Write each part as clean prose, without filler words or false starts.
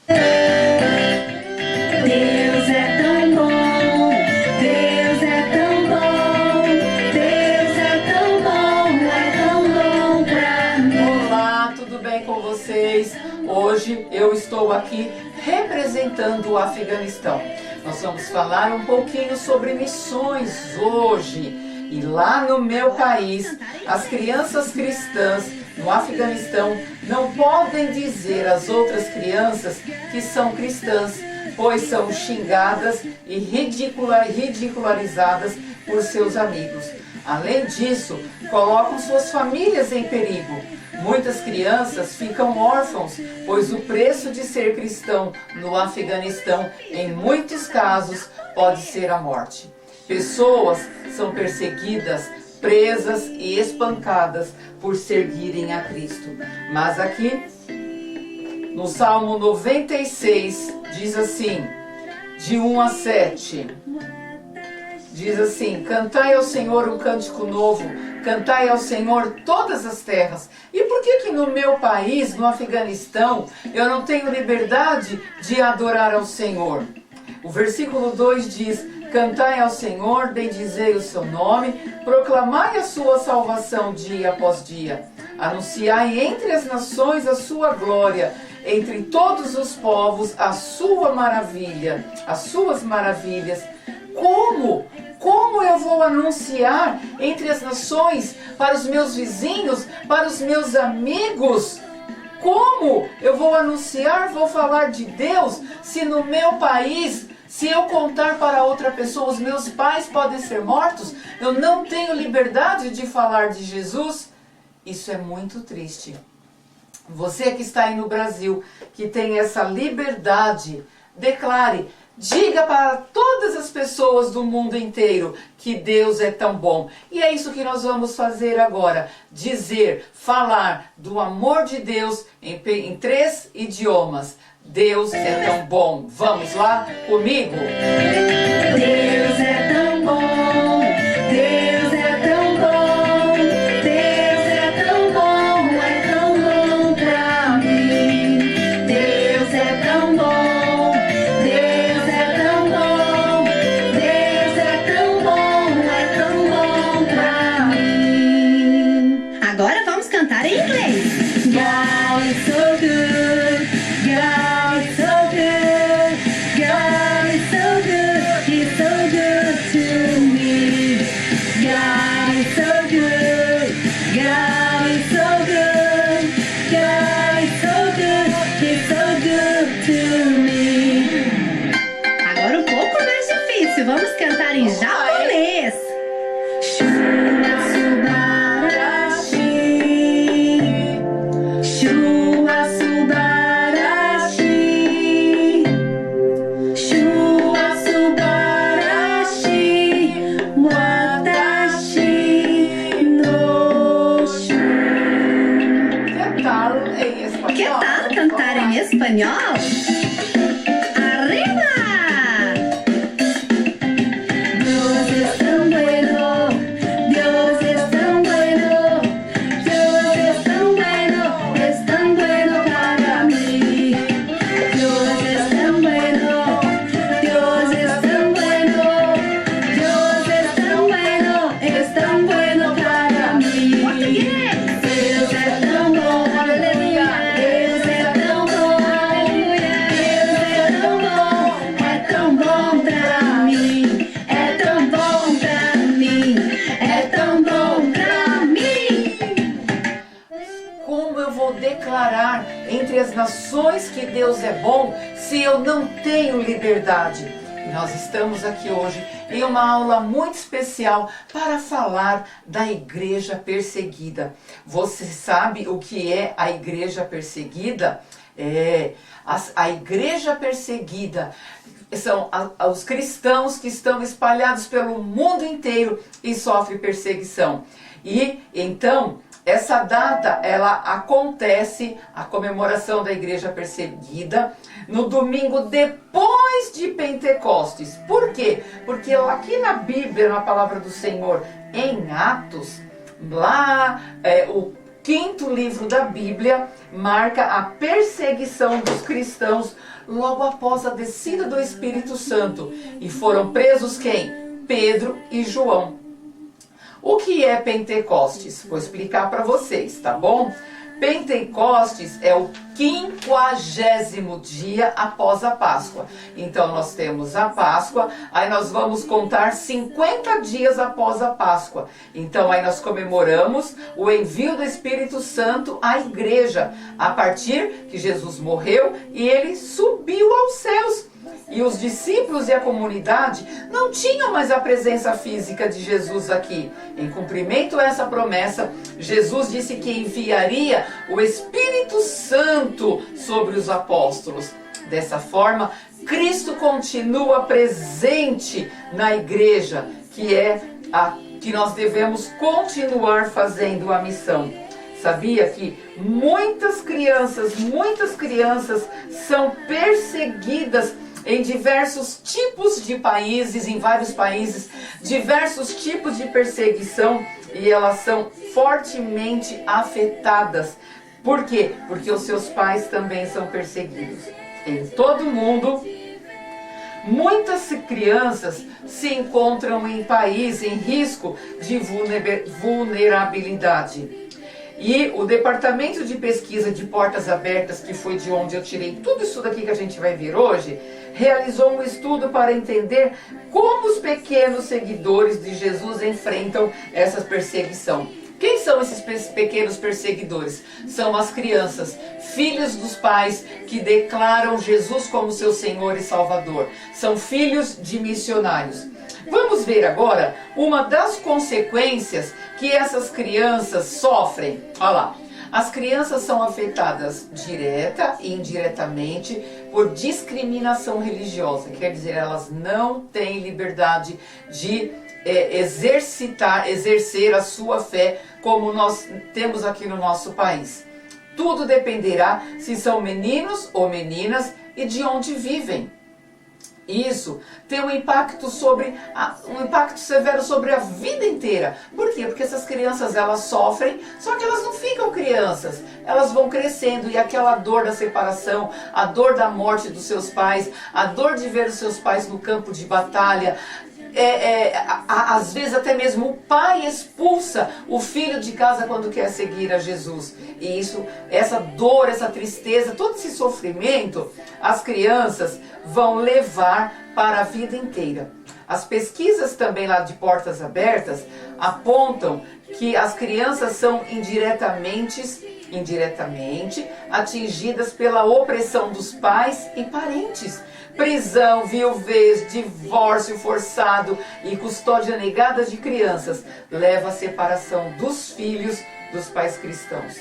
Deus é tão bom, Deus é tão bom, Deus é tão bom pra mim. Olá, tudo bem com vocês? Hoje eu estou aqui representando o Afeganistão. Nós vamos falar um pouquinho sobre missões hoje. E lá no meu país, as crianças cristãs no Afeganistão não podem dizer às outras crianças que são cristãs, pois são xingadas e ridicularizadas por seus amigos. Além disso, colocam suas famílias em perigo. Muitas crianças ficam órfãos, pois o preço de ser cristão no Afeganistão, em muitos casos, pode ser a morte. Pessoas são perseguidas, presas e espancadas por seguirem a Cristo. Mas aqui, no Salmo 96, diz assim, de 1 a 7, diz assim: cantai ao Senhor um cântico novo, cantai ao Senhor todas as terras. E por que no meu país, no Afeganistão, eu não tenho liberdade de adorar ao Senhor? O versículo 2 diz: cantai ao Senhor, bendizei o seu nome, proclamai a sua salvação dia após dia. Anunciai entre as nações a sua glória, entre todos os povos a sua maravilha, as suas maravilhas. Como eu vou anunciar entre as nações, para os meus vizinhos, para os meus amigos? Como eu vou anunciar, vou falar de Deus, se no meu país, se eu contar para outra pessoa, os meus pais podem ser mortos? Eu não tenho liberdade de falar de Jesus? Isso é muito triste. Você que está aí no Brasil, que tem essa liberdade, declare, diga para todas as pessoas do mundo inteiro que Deus é tão bom. E é isso que nós vamos fazer agora. Dizer, falar do amor de Deus em 3 idiomas. Deus é tão bom. Vamos lá comigo? Deus é tão bom, Deus é tão bom, Deus é tão bom pra mim. Deus é tão bom, Deus é tão bom, Deus é tão bom pra mim. Agora vamos cantar em inglês. God is so good, God is so good, God is so good, He's so good to me. God is so good, God is so good, God is so good, He's so good to me. Agora um pouco mais difícil, vamos cantar em japonês. Shua subarashi, Shua subarashi, Shua subarashi, watashi no shu. Que tal em espanhol? Que tal cantar em espanhol? Arriba! Dios es tan bueno, Dios es tan bueno, Dios es tan bueno para mí. Dios es tan bueno, Dios es tan bueno, Dios es tan bueno para mí. Deus é tão bom, aleluia. Deus é tão bom, aleluia. Deus é tão bom pra mim. É tão bom pra mim, é tão bom pra mim. Como eu vou declarar entre as nações que Deus é bom se eu não tenho liberdade? E nós estamos aqui hoje em uma aula muito especial para falar da igreja perseguida. Você sabe o que é a igreja perseguida? A igreja perseguida são os cristãos que estão espalhados pelo mundo inteiro e sofrem perseguição. E então, essa data, ela acontece, a comemoração da igreja perseguida, no domingo depois de Pentecostes. Por quê? Porque aqui na Bíblia, na palavra do Senhor, em Atos, lá o 5º livro da Bíblia, marca a perseguição dos cristãos logo após a descida do Espírito Santo. E foram presos quem? Pedro e João. O que é Pentecostes? Vou explicar para vocês, tá bom? Pentecostes é o 50º dia após a Páscoa. Então nós temos a Páscoa, aí nós vamos contar 50 dias após a Páscoa. Então aí nós comemoramos o envio do Espírito Santo à igreja, a partir que Jesus morreu e ele subiu aos céus. E os discípulos e a comunidade não tinham mais a presença física de Jesus aqui. Em cumprimento a essa promessa, Jesus disse que enviaria o Espírito Santo sobre os apóstolos. Dessa forma, Cristo continua presente na igreja, que é a que nós devemos continuar fazendo a missão. Sabia que muitas crianças são perseguidas em diversos tipos de países, em vários países, diversos tipos de perseguição, e elas são fortemente afetadas. Por quê? Porque os seus pais também são perseguidos. Em todo o mundo, muitas crianças se encontram em países em risco de vulnerabilidade. E o Departamento de Pesquisa de Portas Abertas, que foi de onde eu tirei tudo isso daqui que a gente vai ver hoje, realizou um estudo para entender como os pequenos seguidores de Jesus enfrentam essa perseguição. Quem são esses pequenos perseguidores? São as crianças, filhos dos pais que declaram Jesus como seu Senhor e Salvador. São filhos de missionários. Vamos ver agora uma das consequências que essas crianças sofrem. Olha lá. As crianças são afetadas direta e indiretamente por discriminação religiosa. Quer dizer, elas não têm liberdade de exercer a sua fé como nós temos aqui no nosso país. Tudo dependerá se são meninos ou meninas e de onde vivem. Isso tem um impacto severo sobre a vida inteira. Por quê? Porque essas crianças, elas sofrem, só que elas não ficam crianças. Elas vão crescendo e aquela dor da separação, a dor da morte dos seus pais, a dor de ver os seus pais no campo de batalha, às vezes até mesmo o pai expulsa o filho de casa quando quer seguir a Jesus. E essa dor, essa tristeza, todo esse sofrimento, as crianças vão levar para a vida inteira. As pesquisas também lá de Portas Abertas apontam que as crianças são indiretamente atingidas pela opressão dos pais e parentes. Prisão, viuvez, divórcio forçado e custódia negada de crianças leva à separação dos filhos dos pais cristãos.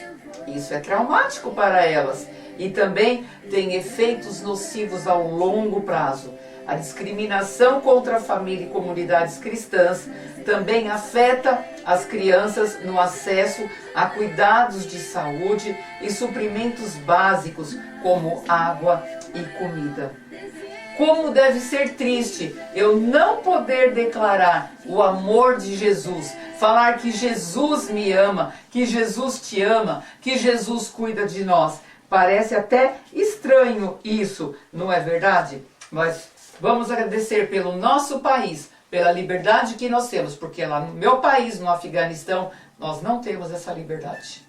Isso é traumático para elas e também tem efeitos nocivos ao longo prazo. A discriminação contra a família e comunidades cristãs também afeta as crianças no acesso a cuidados de saúde e suprimentos básicos como água e comida. Como deve ser triste eu não poder declarar o amor de Jesus, falar que Jesus me ama, que Jesus te ama, que Jesus cuida de nós. Parece até estranho isso, não é verdade? Mas vamos agradecer pelo nosso país, pela liberdade que nós temos, porque lá no meu país, no Afeganistão, nós não temos essa liberdade.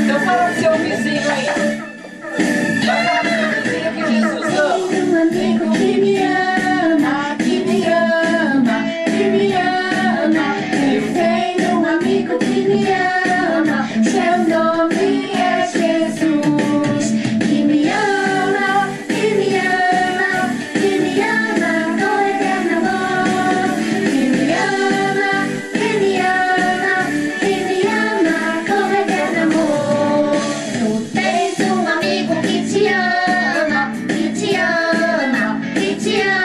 Então fala pro seu vizinho aí. Vai falar pro seu vizinho que Jesus ama. Um amigo que me ama, que me ama, que me ama. Eu tenho um amigo que me ama, seu nome é Jesus. Que me ama, que me ama, que me ama com eterno amor. Que me ama, que me ama, que me ama com eterno amor. Tu tens um amigo que te ama, que te ama, que te ama.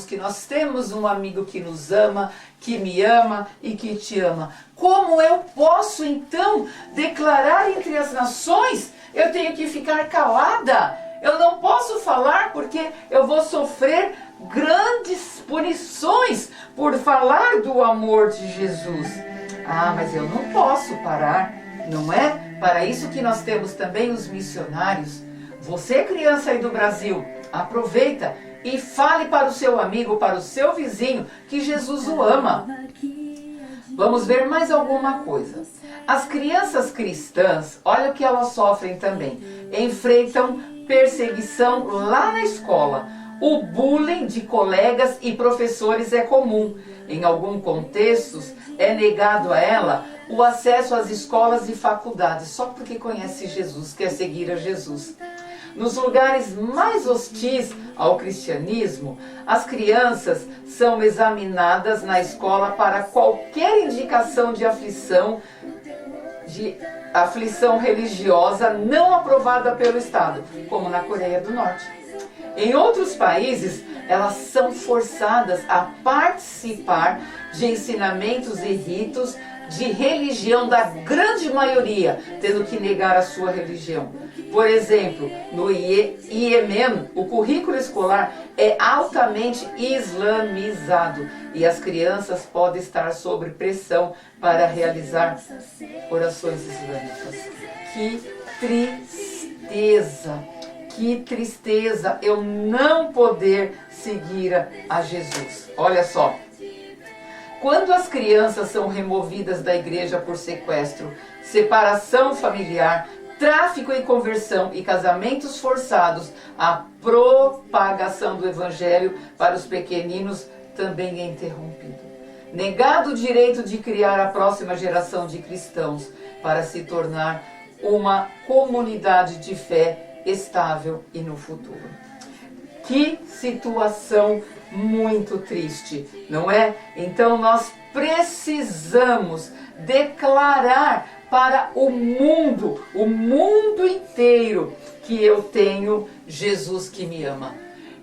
que nós temos um amigo que nos ama, que me ama e que te ama. Como eu posso então declarar entre as nações? Eu tenho que ficar calada. Eu não posso falar porque eu vou sofrer grandes punições por falar do amor de Jesus. Ah, mas eu não posso parar, não é? Para isso que nós temos também os missionários. Você, criança aí do Brasil, aproveita e fale para o seu amigo, para o seu vizinho, que Jesus o ama. Vamos ver mais alguma coisa. As crianças cristãs, olha o que elas sofrem também. Enfrentam perseguição lá na escola. O bullying de colegas e professores é comum. Em alguns contextos, é negado a ela o acesso às escolas e faculdades, só porque conhece Jesus, quer seguir a Jesus. Nos lugares mais hostis ao cristianismo, as crianças são examinadas na escola para qualquer indicação de aflição religiosa não aprovada pelo Estado, como na Coreia do Norte. Em outros países, elas são forçadas a participar de ensinamentos e ritos de religião da grande maioria, tendo que negar a sua religião. Por exemplo, no Iêmen, o currículo escolar é altamente islamizado e as crianças podem estar sob pressão para realizar orações islâmicas. Que tristeza! Que tristeza eu não poder seguir a Jesus. Olha só. Quando as crianças são removidas da igreja por sequestro, separação familiar, tráfico e conversão e casamentos forçados, a propagação do evangelho para os pequeninos também é interrompido. Negado o direito de criar a próxima geração de cristãos para se tornar uma comunidade de fé estável e no futuro. Que situação muito triste, não é? Então nós precisamos declarar para o mundo inteiro, que eu tenho Jesus que me ama.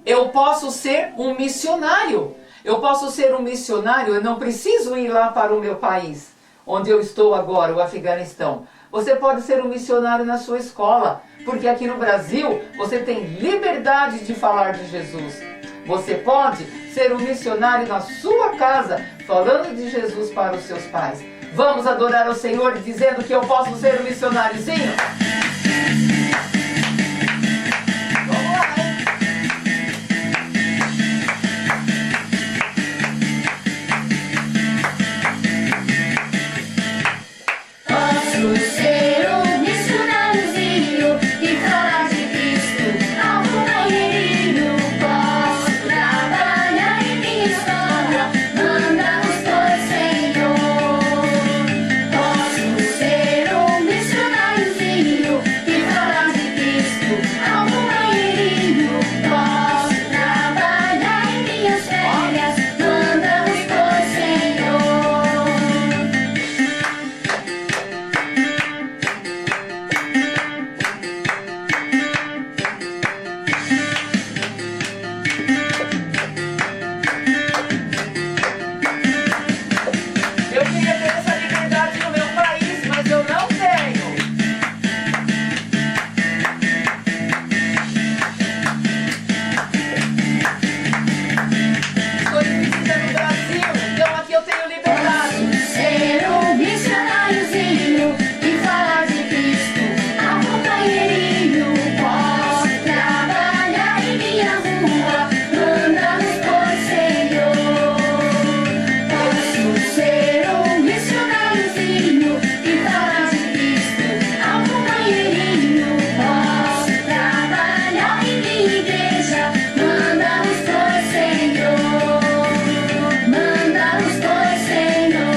Eu posso ser um missionário. Eu posso ser um missionário, eu não preciso ir lá para o meu país, onde eu estou agora, o Afeganistão. Você pode ser um missionário na sua escola, porque aqui no Brasil você tem liberdade de falar de Jesus. Você pode ser um missionário na sua casa, falando de Jesus para os seus pais. Vamos adorar o Senhor dizendo que eu posso ser um missionáriozinho? Vamos lá, hein? Posso ser um missionáriozinho e falar de Cristo ao companheirinho. Posso trabalhar em minha escola, mandamos por Senhor. Posso ser um missionáriozinho e falar de Cristo ao companheirinho. Posso trabalhar em minhas férias, mandamos por Senhor. Eu queria ter essa liberdade no meu país, mas eu não tenho. Estou de visita no Brasil, então aqui eu tenho liberdade. Ser um missionáriozinho e falar de Cristo ao companheirinho. Posso trabalhar em minha rua, mandamos por Senhor. Posso ser um missionáriozinho e falar de Cristo ao companheirinho. Posso trabalhar em minha igreja, mandamos por Senhor. Mandamos por Senhor,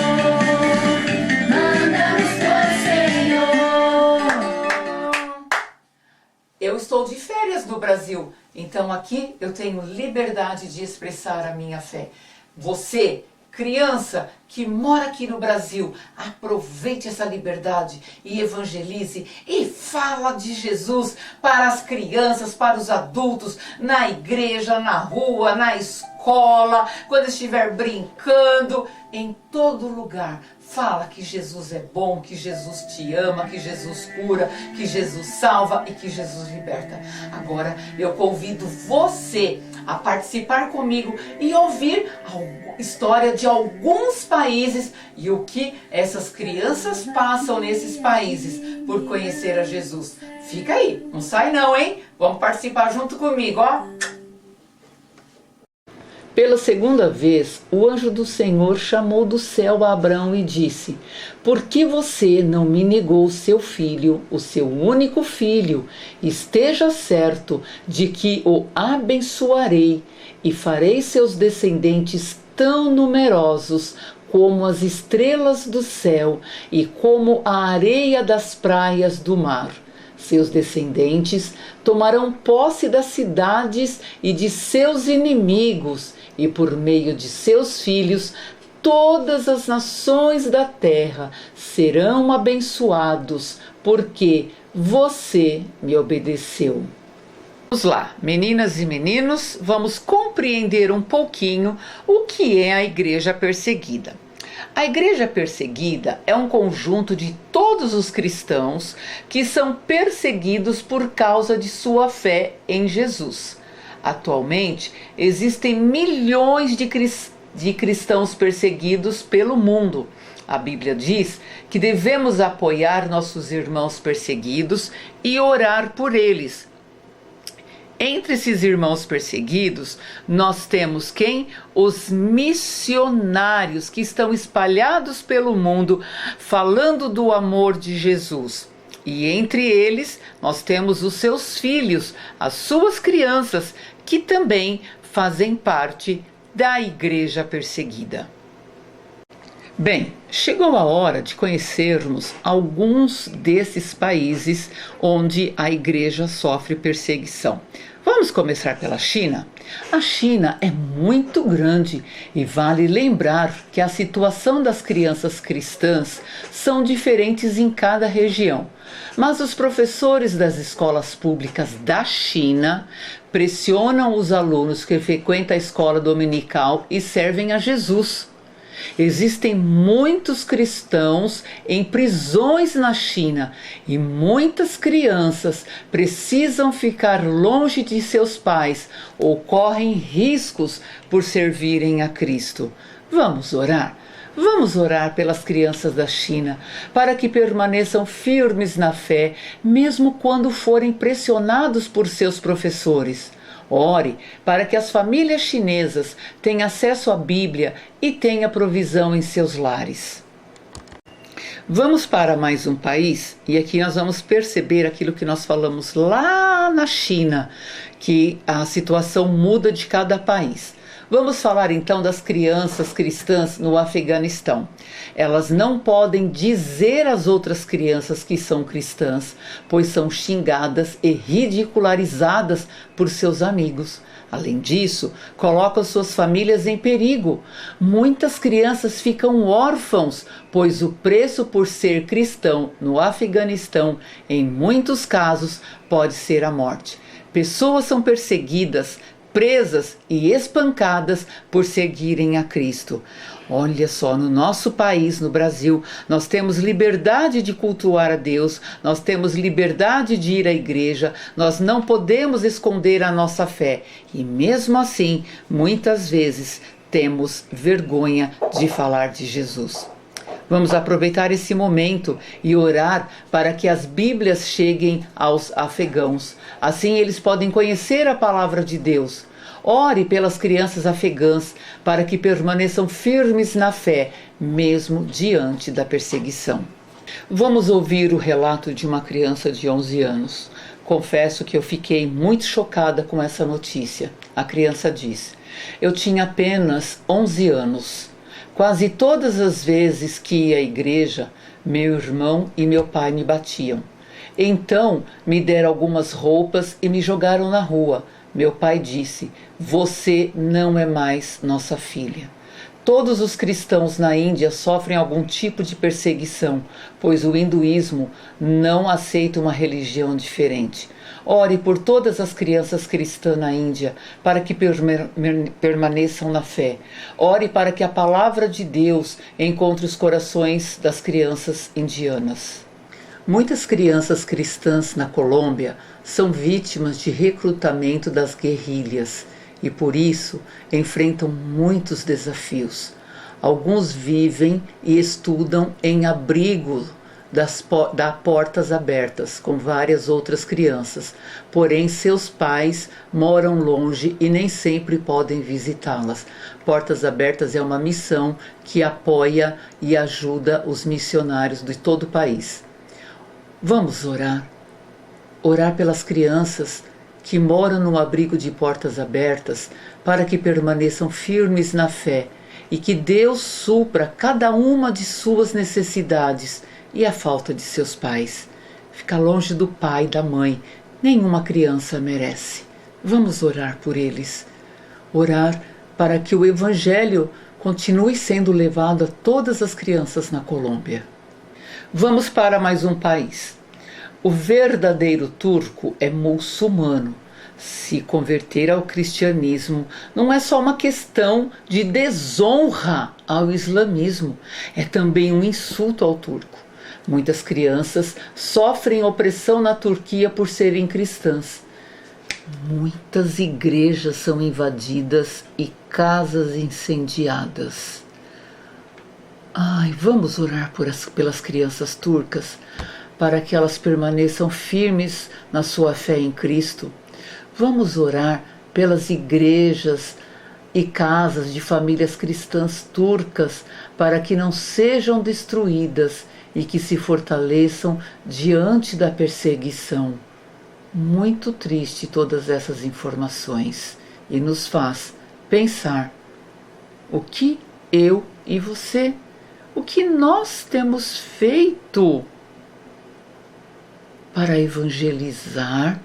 mandamos por Senhor. Eu estou de férias no Brasil, então aqui eu tenho liberdade de expressar a minha fé. Você, Criança que mora aqui no Brasil, aproveite essa liberdade e evangelize e fala de Jesus para as crianças, para os adultos, na igreja, na rua, na escola, quando estiver brincando, em todo lugar. Fala que Jesus é bom, que Jesus te ama, que Jesus cura, que Jesus salva e que Jesus liberta. Agora eu convido você a participar comigo e ouvir a história de alguns países e o que essas crianças passam nesses países por conhecer a Jesus. Fica aí, não sai não, hein? Vamos participar junto comigo, ó. Pela segunda vez, o anjo do Senhor chamou do céu a Abrão e disse: por que você não me negou seu filho, o seu único filho? Esteja certo de que o abençoarei e farei seus descendentes tão numerosos como as estrelas do céu e como a areia das praias do mar. Seus descendentes tomarão posse das cidades e de seus inimigos, e por meio de seus filhos todas as nações da terra serão abençoados, porque você me obedeceu. Vamos lá, meninas e meninos, vamos compreender um pouquinho o que é a igreja perseguida. A igreja perseguida é um conjunto de todos os cristãos que são perseguidos por causa de sua fé em Jesus. Atualmente, existem milhões de cristãos perseguidos pelo mundo. A Bíblia diz que devemos apoiar nossos irmãos perseguidos e orar por eles. Entre esses irmãos perseguidos, nós temos quem? Os missionários que estão espalhados pelo mundo falando do amor de Jesus. E entre eles, nós temos os seus filhos, as suas crianças, que também fazem parte da igreja perseguida. Bem, chegou a hora de conhecermos alguns desses países onde a igreja sofre perseguição. Vamos começar pela China? A China é muito grande e vale lembrar que a situação das crianças cristãs são diferentes em cada região. Mas os professores das escolas públicas da China pressionam os alunos que frequentam a escola dominical e servem a Jesus. Existem muitos cristãos em prisões na China e muitas crianças precisam ficar longe de seus pais ou correm riscos por servirem a Cristo. Vamos orar? Vamos orar pelas crianças da China, para que permaneçam firmes na fé, mesmo quando forem pressionados por seus professores. Ore para que as famílias chinesas tenham acesso à Bíblia e tenham provisão em seus lares. Vamos para mais um país e aqui nós vamos perceber aquilo que nós falamos lá na China, que a situação muda de cada país. Vamos falar então das crianças cristãs no Afeganistão. Elas não podem dizer às outras crianças que são cristãs, pois são xingadas e ridicularizadas por seus amigos. Além disso, colocam suas famílias em perigo. Muitas crianças ficam órfãos, pois o preço por ser cristão no Afeganistão, em muitos casos, pode ser a morte. Pessoas são perseguidas, presas e espancadas por seguirem a Cristo. Olha só, no nosso país, no Brasil, nós temos liberdade de cultuar a Deus, nós temos liberdade de ir à igreja, nós não podemos esconder a nossa fé. E mesmo assim, muitas vezes, temos vergonha de falar de Jesus. Vamos aproveitar esse momento e orar para que as Bíblias cheguem aos afegãos. Assim eles podem conhecer a palavra de Deus. Ore pelas crianças afegãs para que permaneçam firmes na fé, mesmo diante da perseguição. Vamos ouvir o relato de uma criança de 11 anos. Confesso que eu fiquei muito chocada com essa notícia. A criança diz: eu tinha apenas 11 anos. Quase todas as vezes que ia à igreja, meu irmão e meu pai me batiam. Então me deram algumas roupas e me jogaram na rua. Meu pai disse: você não é mais nossa filha. Todos os cristãos na Índia sofrem algum tipo de perseguição, pois o hinduísmo não aceita uma religião diferente. Ore por todas as crianças cristãs na Índia, para que permaneçam na fé. Ore para que a palavra de Deus encontre os corações das crianças indianas. Muitas crianças cristãs na Colômbia são vítimas de recrutamento das guerrilhas e por isso enfrentam muitos desafios. Alguns vivem e estudam em abrigo da portas abertas com várias outras crianças, porém seus pais moram longe e nem sempre podem visitá-las. Portas Abertas é uma missão que apoia e ajuda os missionários de todo o país. Vamos orar. Orar pelas crianças que moram no abrigo de Portas Abertas para que permaneçam firmes na fé e que Deus supra cada uma de suas necessidades e a falta de seus pais. Ficar longe do pai e da mãe, nenhuma criança merece. Vamos orar por eles. Orar para que o Evangelho continue sendo levado a todas as crianças na Colômbia. Vamos para mais um país. O verdadeiro turco é muçulmano. Se converter ao cristianismo não é só uma questão de desonra ao islamismo, é também um insulto ao turco. Muitas crianças sofrem opressão na Turquia por serem cristãs. Muitas igrejas são invadidas e casas incendiadas. Vamos orar pelas crianças turcas, para que elas permaneçam firmes na sua fé em Cristo. Vamos orar pelas igrejas e casas de famílias cristãs turcas, para que não sejam destruídas e que se fortaleçam diante da perseguição. Muito triste todas essas informações e nos faz pensar o que eu e você, o que nós temos feito para evangelizar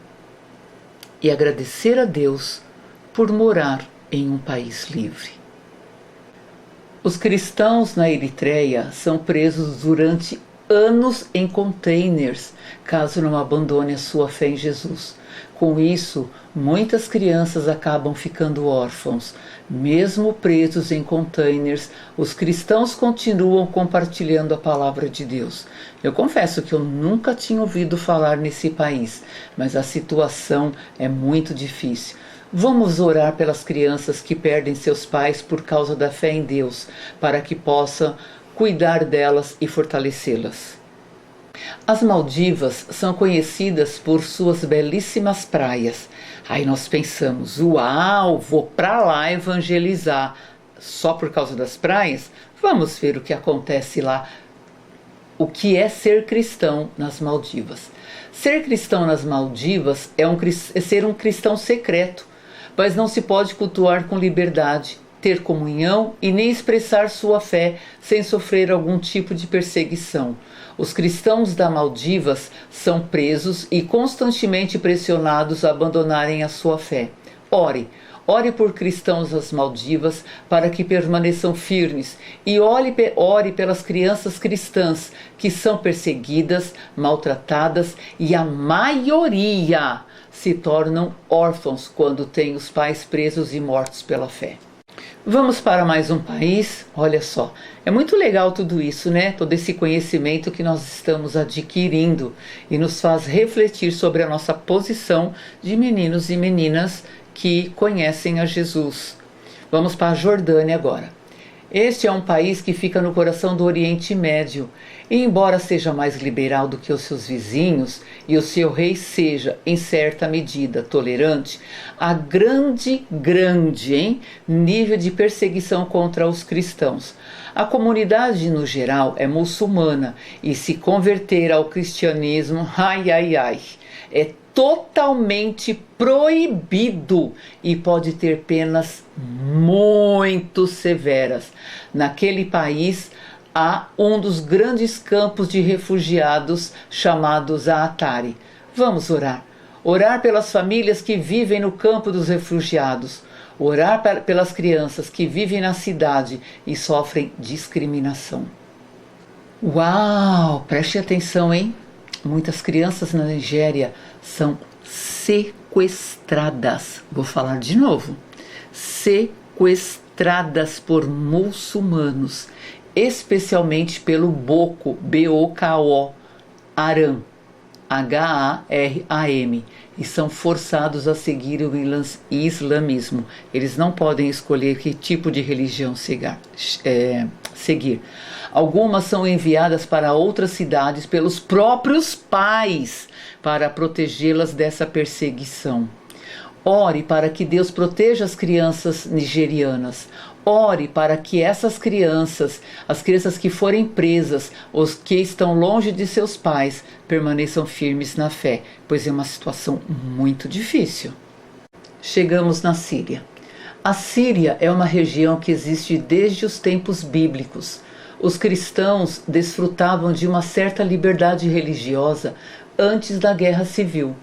e agradecer a Deus por morar em um país livre. Os cristãos na Eritreia são presos durante anos em containers, caso não abandone a sua fé em Jesus. Com isso, muitas crianças acabam ficando órfãos. Mesmo presos em containers, os cristãos continuam compartilhando a palavra de Deus. Eu confesso que eu nunca tinha ouvido falar nesse país, mas a situação é muito difícil. Vamos orar pelas crianças que perdem seus pais por causa da fé em Deus, para que possa cuidar delas e fortalecê-las. As Maldivas são conhecidas por suas belíssimas praias. Aí nós pensamos, uau, vou para lá evangelizar só por causa das praias? Vamos ver o que acontece lá. O que é ser cristão nas Maldivas? Ser cristão nas Maldivas é ser um cristão secreto, mas não se pode cultuar com liberdade, ter comunhão e nem expressar sua fé sem sofrer algum tipo de perseguição. Os cristãos da Maldivas são presos e constantemente pressionados a abandonarem a sua fé. Ore por cristãos das Maldivas para que permaneçam firmes e ore pelas crianças cristãs que são perseguidas, maltratadas e a maioria se tornam órfãos quando têm os pais presos e mortos pela fé. Vamos para mais um país? Olha só, é muito legal tudo isso, né? Todo esse conhecimento que nós estamos adquirindo e nos faz refletir sobre a nossa posição de meninos e meninas que conhecem a Jesus. Vamos para a Jordânia agora. Este é um país que fica no coração do Oriente Médio e, embora seja mais liberal do que os seus vizinhos e o seu rei seja, em certa medida, tolerante, há grande nível de perseguição contra os cristãos. A comunidade, no geral, é muçulmana e se converter ao cristianismo, é totalmente proibido e pode ter penas muito severas. Naquele país há um dos grandes campos de refugiados chamados Atari. Vamos orar. Orar pelas famílias que vivem no campo dos refugiados. Orar pelas crianças que vivem na cidade e sofrem discriminação. Uau! Preste atenção, hein? Muitas crianças na Nigéria são sequestradas. Vou falar de novo. Sequestradas por muçulmanos, especialmente pelo Boko, B-O-K-O, Haram, H-A-R-A-M, e são forçados a seguir o islamismo. Eles não podem escolher que tipo de religião seguir. Algumas são enviadas para outras cidades pelos próprios pais para protegê-las dessa perseguição. Ore para que Deus proteja as crianças nigerianas. Ore para que essas crianças, as crianças que forem presas, os que estão longe de seus pais, permaneçam firmes na fé, pois é uma situação muito difícil. Chegamos na Síria. A Síria é uma região que existe desde os tempos bíblicos. Os cristãos desfrutavam de uma certa liberdade religiosa antes da Guerra Civil.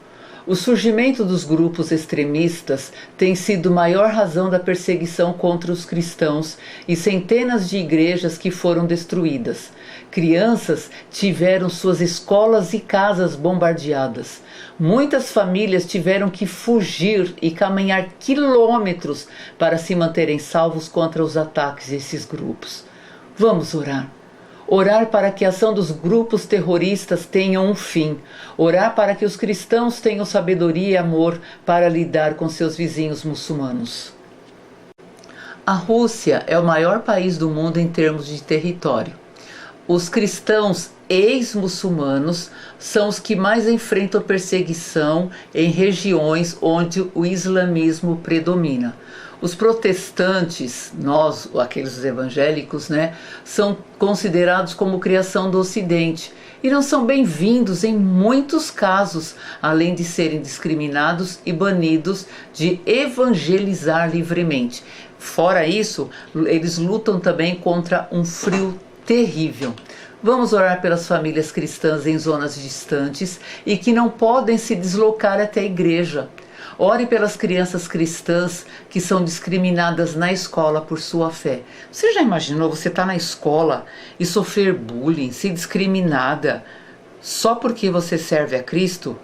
O surgimento dos grupos extremistas tem sido a maior razão da perseguição contra os cristãos e centenas de igrejas que foram destruídas. Crianças tiveram suas escolas e casas bombardeadas. Muitas famílias tiveram que fugir e caminhar quilômetros para se manterem salvos contra os ataques desses grupos. Vamos orar. Orar para que a ação dos grupos terroristas tenha um fim. Orar para que os cristãos tenham sabedoria e amor para lidar com seus vizinhos muçulmanos. A Rússia é o maior país do mundo em termos de território. Os cristãos ex-muçulmanos são os que mais enfrentam perseguição em regiões onde o islamismo predomina. Os protestantes, nós, aqueles evangélicos, são considerados como criação do Ocidente e não são bem-vindos em muitos casos, além de serem discriminados e banidos de evangelizar livremente. Fora isso, eles lutam também contra um frio terrível. Vamos orar pelas famílias cristãs em zonas distantes e que não podem se deslocar até a igreja. Ore pelas crianças cristãs que são discriminadas na escola por sua fé. Você já imaginou você estar na escola e sofrer bullying, ser discriminada só porque você serve a Cristo?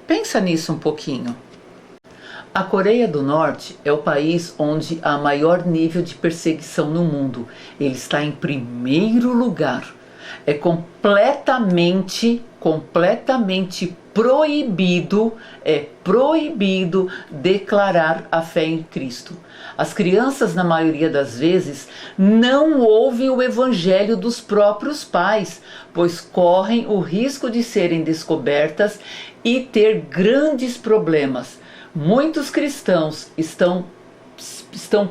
Pensa nisso um pouquinho. A Coreia do Norte é o país onde há maior nível de perseguição no mundo. Ele está em primeiro lugar. É completamente proibido declarar a fé em Cristo. As crianças, na maioria das vezes, não ouvem o evangelho dos próprios pais, pois correm o risco de serem descobertas e ter grandes problemas. Muitos cristãos estão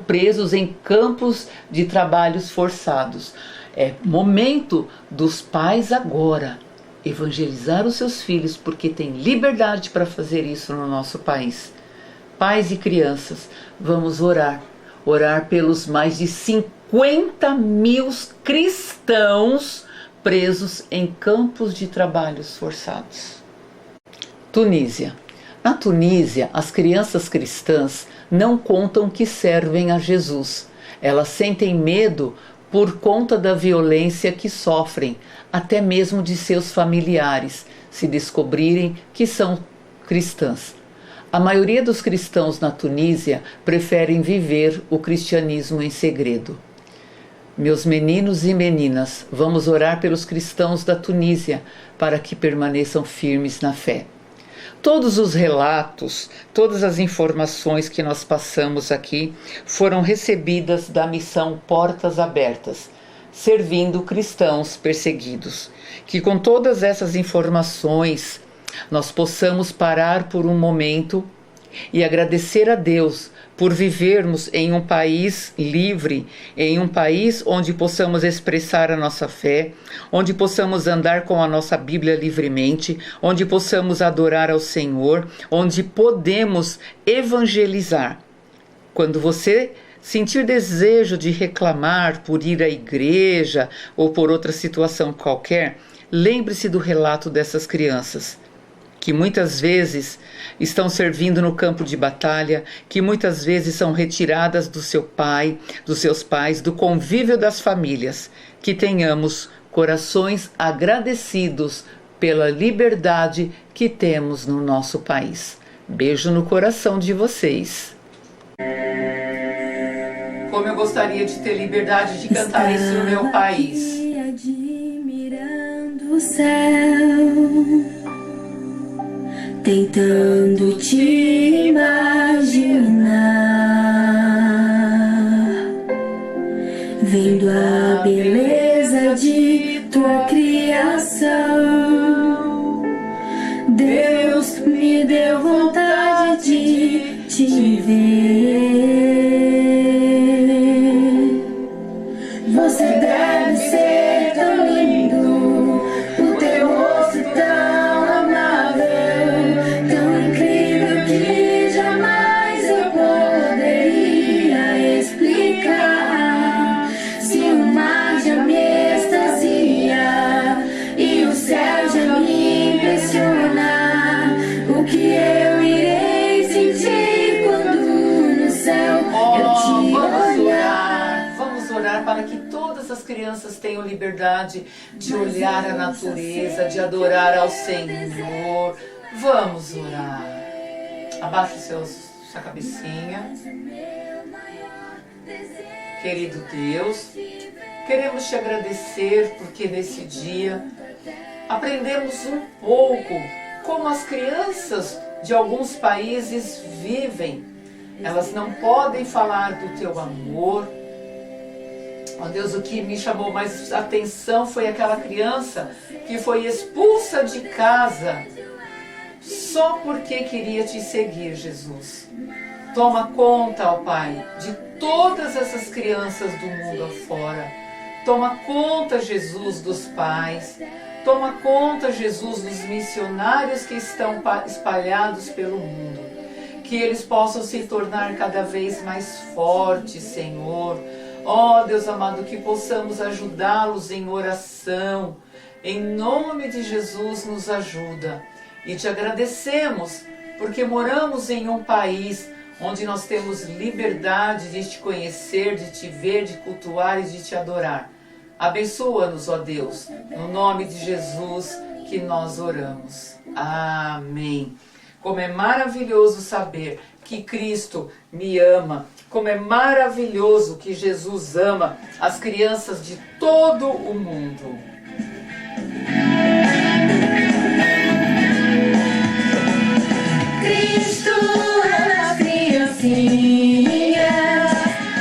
presos em campos de trabalhos forçados. É momento dos pais agora evangelizar os seus filhos, porque tem liberdade para fazer isso no nosso país. Pais e crianças, vamos orar pelos mais de 50 mil cristãos presos em campos de trabalhos forçados. Tunísia. Na Tunísia, as crianças cristãs não contam que servem a Jesus. Elas sentem medo por conta da violência que sofrem, até mesmo de seus familiares, se descobrirem que são cristãs. A maioria dos cristãos na Tunísia preferem viver o cristianismo em segredo. Meus meninos e meninas, vamos orar pelos cristãos da Tunísia para que permaneçam firmes na fé. Todos os relatos, todas as informações que nós passamos aqui foram recebidas da missão Portas Abertas, servindo cristãos perseguidos. Que com todas essas informações nós possamos parar por um momento e agradecer a Deus por vivermos em um país livre, em um país onde possamos expressar a nossa fé, onde possamos andar com a nossa Bíblia livremente, onde possamos adorar ao Senhor, onde podemos evangelizar. Quando você sentir desejo de reclamar por ir à igreja ou por outra situação qualquer, lembre-se do relato dessas crianças que muitas vezes estão servindo no campo de batalha, que muitas vezes são retiradas do seu pai, dos seus pais, do convívio das famílias. Que tenhamos corações agradecidos pela liberdade que temos no nosso país. Beijo no coração de vocês. Como eu gostaria de ter liberdade de cantar isso no meu país. Admirando o céu, tentando te imaginar, vendo a beleza de tua criação. Deus, me deu vontade de te ver. Você deve ser tão lindo, o teu rosto tão amável, tão incrível que jamais eu poderia explicar. Se o mar já me extasia e o céu já me impressiona, o que eu irei sentir quando no céu eu te olhar? Vamos orar para que todas as crianças tenham liberdade de olhar a natureza, de adorar ao Senhor. Vamos orar. Abaixa sua cabecinha. Querido Deus, queremos te agradecer porque nesse dia aprendemos um pouco como as crianças de alguns países vivem. Elas não podem falar do teu amor. Ó Deus, o que me chamou mais atenção foi aquela criança que foi expulsa de casa só porque queria te seguir, Jesus. Toma conta, ó Pai, de todas essas crianças do mundo afora. Toma conta, Jesus, dos pais. Toma conta, Jesus, dos missionários que estão espalhados pelo mundo. Que eles possam se tornar cada vez mais fortes, Senhor. Ó Deus amado, que possamos ajudá-los em oração. Em nome de Jesus, nos ajuda. E te agradecemos, porque moramos em um país onde nós temos liberdade de te conhecer, de te ver, de cultuar e de te adorar. Abençoa-nos, ó Deus, no nome de Jesus que nós oramos. Amém. Como é maravilhoso saber que Cristo me ama, como é maravilhoso que Jesus ama as crianças de todo o mundo. Cristo ama as criancinhas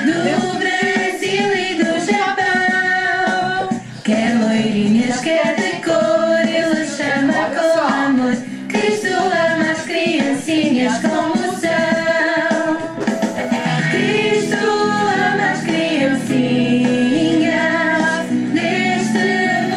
do Brasil e do Japão. Quer loirinhas, quer de cor, ele chama com amor. Cristo ama as criancinhas como são. Cristo ama as criancinhas deste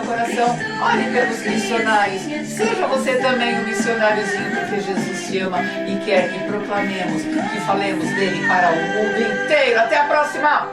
seu coração, ore pelos missionários. Seja você também um missionáriozinho, porque Jesus te ama e quer que proclamemos, que falemos dele para o mundo inteiro. Até a próxima!